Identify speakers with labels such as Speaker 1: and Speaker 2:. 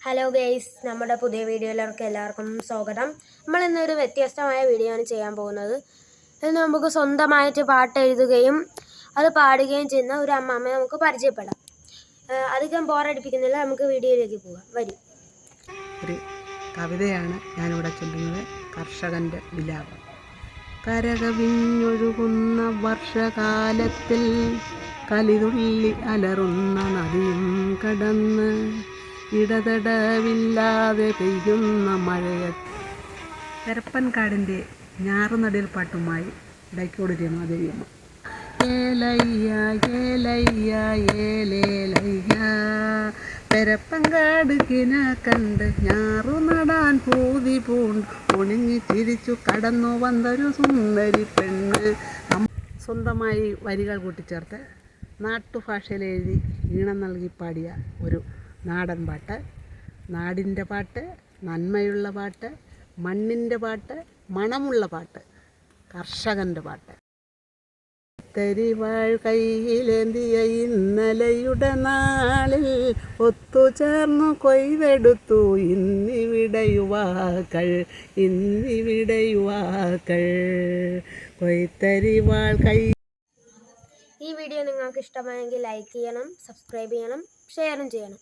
Speaker 1: Hello guys, നമ്മുടെ പുതിയ വീഡിയോയിലേക്ക് എല്ലാവർക്കും സ്വാഗതം. നമ്മൾ ഇന്നൊരു വ്യത്യസ്തമായ വീഡിയോ ആണ് ചെയ്യാൻ പോകുന്നത്. ഇന്ന് നമുക്ക് സ്വന്തമായിട്ട് പാട്ട് എഴുതുകയും അത് പാടുകയും ചെയ്യുന്ന ഒരു അമ്മമ്മയെ നമുക്ക് പരിചയപ്പെടാം. അധികം ബോറടിപ്പിക്കുന്നില്ല, നമുക്ക് വീഡിയോയിലേക്ക് പോകാം. വരും.
Speaker 2: ഒരു കവിതയാണ് ഞാനിവിടെ ചൊല്ലുന്നത്. കർഷകൻ്റെ വിലാപം. കരകവിഞ്ഞൊഴുകുന്ന വർഷകാലത്തിൽ കലിതുള്ളി അലറുന്ന നദിയും കടന്ന് ഇടതടവില്ലാതെ പെയ്യുന്ന മഴയത്ത് പരപ്പൻകാടിൻ്റെ ഞാറുനടിൽ പാട്ടുമായി ഇടയ്ക്കോട് രമാദേവിയമ്മ. ഏലയ്യ ഏലയ്യ ഏലേലയ്യ പരപ്പൻകാട് കിന കണ്ട് ഞാറു നടാൻ പൂതി പൂണ്ട് ഒണിഞ്ഞു തിരിച്ചു കടന്നു വന്നൊരു സുന്ദരി പെണ്ണ്. സ്വന്തമായി വരികൾ കൂട്ടിച്ചേർത്ത് നാട്ടുഭാഷയിൽ എഴുതി ഈണം നൽകി പാടിയ ഒരു നാടൻ പാട്ട്. നാടിൻ്റെ പാട്ട്, നന്മയുള്ള പാട്ട്, മണ്ണിൻ്റെ പാട്ട്, മണമുള്ള പാട്ട്, കർഷകൻ്റെ പാട്ട്. തരിവാൾ കയ്യിലേന്തിയ ഇന്നലയുടെ നാളിൽ ഒത്തുചേർന്നു കൊയ്തെടുത്തു ഇന്നിവിടെ യുവാക്കൾ കൊയ്ത്തരിവാൾ കൈ.
Speaker 1: ഈ വീഡിയോ നിങ്ങൾക്ക് ഇഷ്ടമായെങ്കിൽ ലൈക്ക് ചെയ്യണം, സബ്സ്ക്രൈബ് ചെയ്യണം, ഷെയറും ചെയ്യണം.